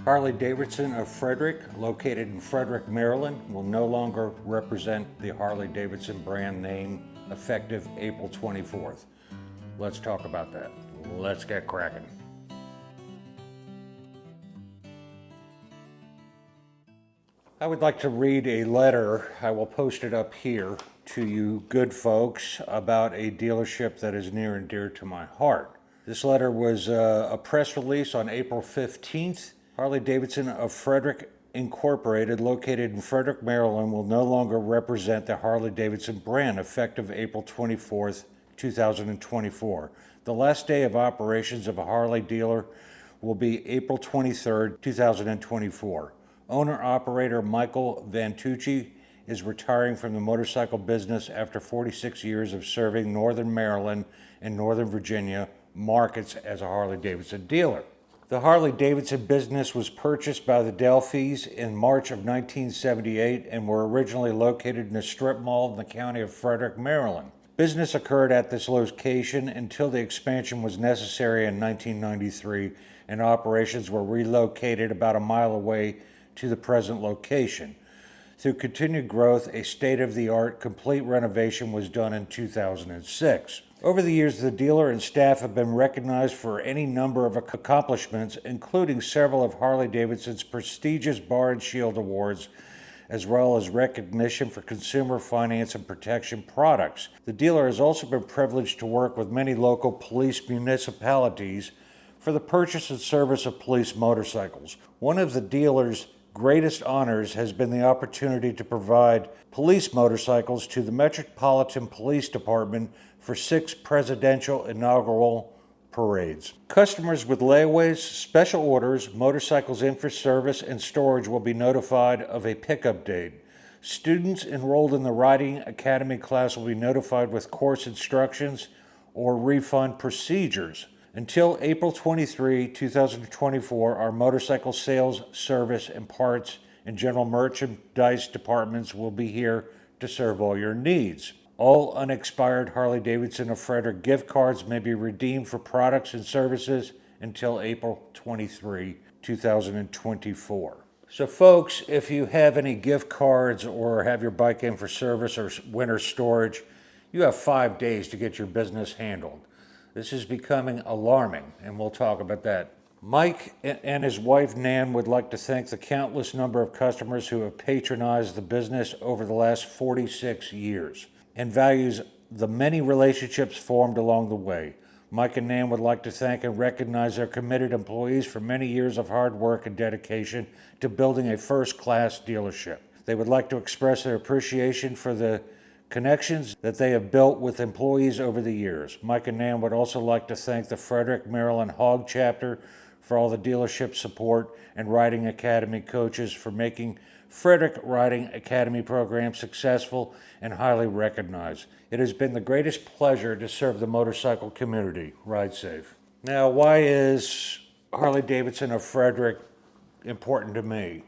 Harley-Davidson of Frederick, located in Frederick, Maryland, will no longer represent the Harley-Davidson brand name effective April 24th. Let's talk about that. Let's get cracking. I would like to read a letter, I will post it up here, to you good folks about a dealership that is near and dear to my heart. This letter was a press release on April 15th. Harley-Davidson of Frederick Incorporated, located in Frederick, Maryland, will no longer represent the Harley-Davidson brand effective April 24th, 2024. The last day of operations of a Harley dealer will be April 23rd, 2024. Owner-operator 𝕒𝕠𝕒𝕒𝕒𝕒 is retiring from the motorcycle business after 46 years of serving Northern Maryland and Northern Virginia markets as a Harley-Davidson dealer. The Harley-Davidson business was purchased by the Delphys in March of 1978 and were originally located in a strip mall in the county of Frederick, Maryland. Business occurred at this location until the expansion was necessary in 1993 and operations were relocated about a mile away to the present location. Through continued growth, a state-of-the-art complete renovation was done in 2006. Over the years, the dealer and staff have been recognized for any number of accomplishments, including several of Harley-Davidson's prestigious Bar and Shield awards, as well as recognition for consumer finance and protection products. The dealer has also been privileged to work with many local police municipalities for the purchase and service of police motorcycles. One of the dealer's greatest honors has been the opportunity to provide police motorcycles to the Metropolitan Police Department for 6 presidential inaugural parades. Customers with layaways, special orders, motorcycles in for service and storage will be notified of a pickup date. Students enrolled in the Riding Academy class will be notified with course instructions or refund procedures. Until April 23, 2024, our motorcycle sales, service, and parts and general merchandise departments will be here to serve all your needs. All unexpired Harley-Davidson of Frederick gift cards may be redeemed for products and services until April 23, 2024. So folks, if you have any gift cards or have your bike in for service or winter storage, you have 5 days to get your business handled. This is becoming alarming, and we'll talk about that. Mike and his wife Nan would like to thank the countless number of customers who have patronized the business over the last 46 years and values the many relationships formed along the way. Mike and Nan would like to thank and recognize their committed employees for many years of hard work and dedication to building a first-class dealership. They would like to express their appreciation for the connections that they have built with employees over the years. Mike and Nan would also like to thank the Frederick, Maryland H.O.G chapter for all the dealership support and Riding Academy coaches for making Frederick Riding Academy program successful and highly recognized. It has been the greatest pleasure to serve the motorcycle community. Ride safe. Now, why is Harley-Davidson of Frederick important to me?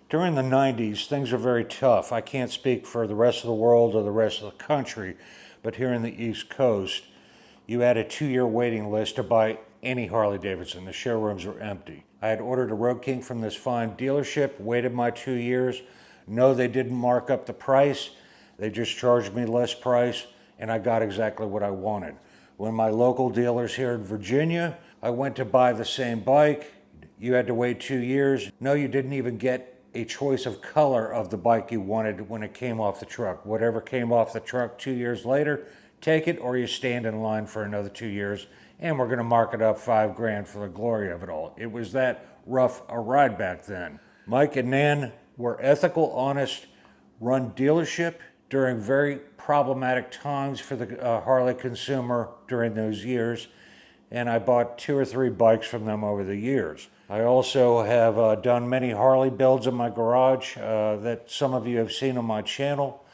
During the 90s, things were very tough. I can't speak for the rest of the world or the rest of the country, but here in the East Coast, you had a 2-year waiting list to buy any Harley-Davidson. The showrooms were empty. I had ordered a Road King from this fine dealership, waited my 2 years. No, they didn't mark up the price. They just charged me less price, and I got exactly what I wanted. When my local dealers here in Virginia, I went to buy the same bike. You had to wait 2 years. No, you didn't even get a choice of color of the bike you wanted when it came off the truck. Whatever came off the truck 2 years later, take it or you stand in line for another 2 years, and we're going to mark it up $5,000 for the glory of it all. It was that rough a ride back then. Mike and Nan were ethical, honest, run dealership during very problematic times for the Harley consumer during those years, and I bought 2 or 3 bikes from them over the years. I also have done many Harley builds in my garage that some of you have seen on my channel.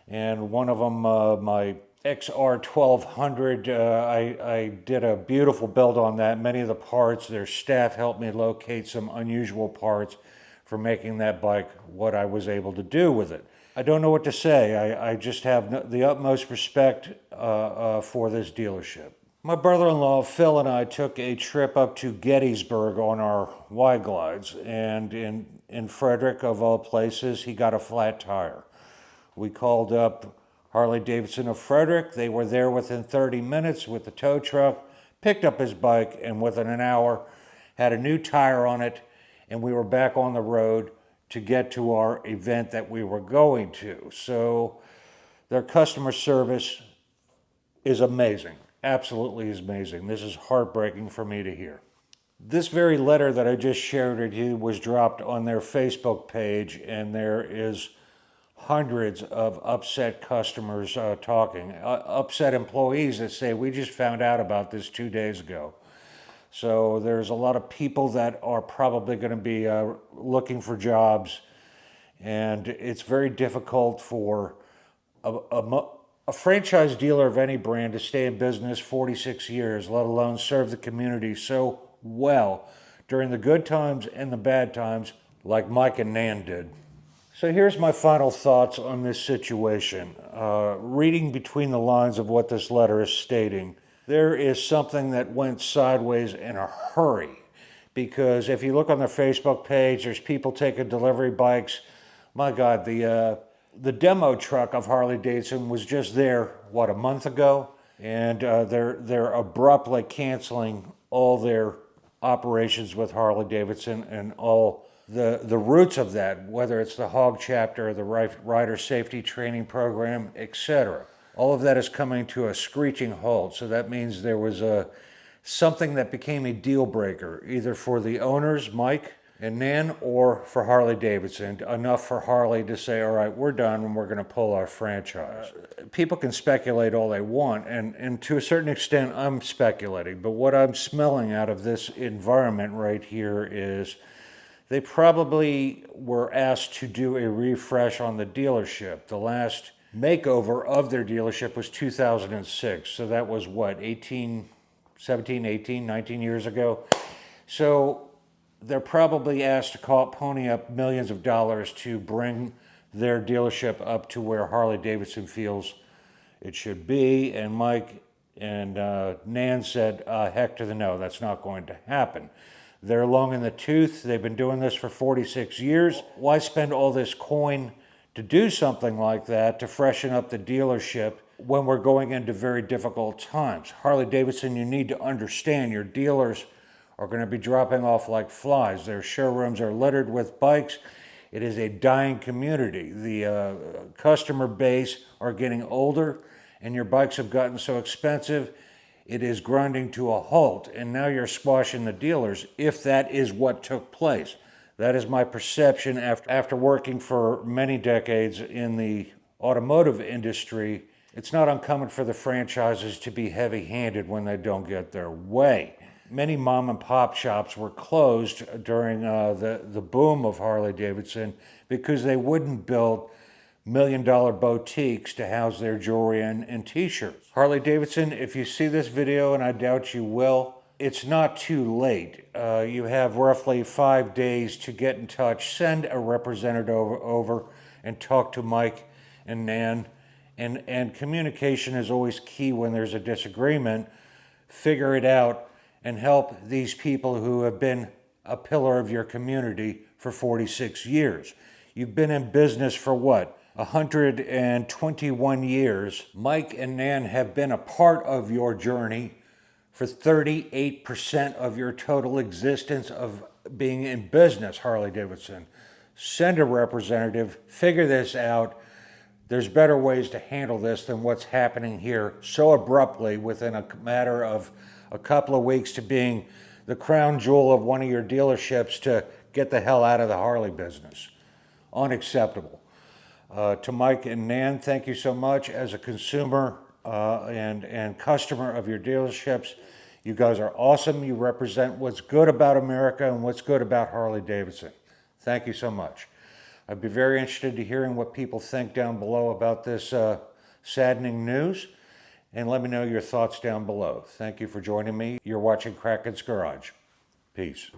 And one of them, my XR 1200, I did a beautiful build on that. Many of the parts, their staff helped me locate some unusual parts for making that bike what I was able to do with it. I don't know what to say. I just have the utmost respect for this dealership. My brother-in-law Phil and I took a trip up to Gettysburg on our Y-Glides, and in Frederick, of all places, he got a flat tire. We called up Harley-Davidson of Frederick. They were there within 30 minutes with the tow truck, picked up his bike, and within an hour had a new tire on it, and we were back on the road to get to our event that we were going to. So their customer service is amazing. Absolutely is amazing. This is heartbreaking for me to hear. This very letter that I just shared with you was dropped on their Facebook page, and there is hundreds of upset customers talking, upset employees that say, we just found out about this 2 days ago. So there's a lot of people that are probably going to be looking for jobs, and it's very difficult for a franchise dealer of any brand to stay in business 46 years, let alone serve the community so well during the good times and the bad times like Mike and Nan did. So here's my final thoughts on this situation. Reading between the lines of what this letter is stating, there is something that went sideways in a hurry, because if you look on their Facebook page, there's people taking delivery bikes. My God, the demo truck of Harley-Davidson was just there, a month ago? And they're abruptly canceling all their operations with Harley-Davidson and all the roots of that, whether it's the H.O.G chapter, the rider safety training program, etc. All of that is coming to a screeching halt. So that means there was something that became a deal breaker, either for the owners, Mike and Nan, or for Harley-Davidson, enough for Harley to say, all right, we're done and we're going to pull our franchise. People can speculate all they want, and to a certain extent, I'm speculating, but what I'm smelling out of this environment right here is they probably were asked to do a refresh on the dealership. The last makeover of their dealership was 2006, so that was what, 17, 18, 19 years ago? So they're probably asked to pony up millions of dollars to bring their dealership up to where Harley-Davidson feels it should be. And Mike and Nan said, heck to the no, that's not going to happen. They're long in the tooth. They've been doing this for 46 years. Why spend all this coin to do something like that, to freshen up the dealership when we're going into very difficult times? Harley-Davidson, you need to understand your dealers are going to be dropping off like flies. Their showrooms are littered with bikes. It is a dying community. The customer base are getting older, and your bikes have gotten so expensive, it is grinding to a halt. And now you're squashing the dealers, if that is what took place. That is my perception after working for many decades in the automotive industry. It's not uncommon for the franchises to be heavy-handed when they don't get their way. Many mom and pop shops were closed during the boom of Harley-Davidson because they wouldn't build million-dollar boutiques to house their jewelry and t-shirts. Harley-Davidson, if you see this video, and I doubt you will, it's not too late. You have roughly 5 days to get in touch. Send a representative over and talk to Mike and Nan. And communication is always key when there's a disagreement. Figure it out and help these people who have been a pillar of your community for 46 years. You've been in business for what? 121 years. Mike and Nan have been a part of your journey for 38% of your total existence of being in business, Harley-Davidson. Send a representative, figure this out. There's better ways to handle this than what's happening here so abruptly within a matter of a couple of weeks to being the crown jewel of one of your dealerships to get the hell out of the Harley business. Unacceptable. To Mike and Nan, thank you so much. As a consumer and customer of your dealerships, you guys are awesome. You represent what's good about America and what's good about Harley-Davidson. Thank you so much. I'd be very interested in hearing what people think down below about this saddening news. And let me know your thoughts down below. Thank you for joining me. You're watching Kraken's Garage. Peace.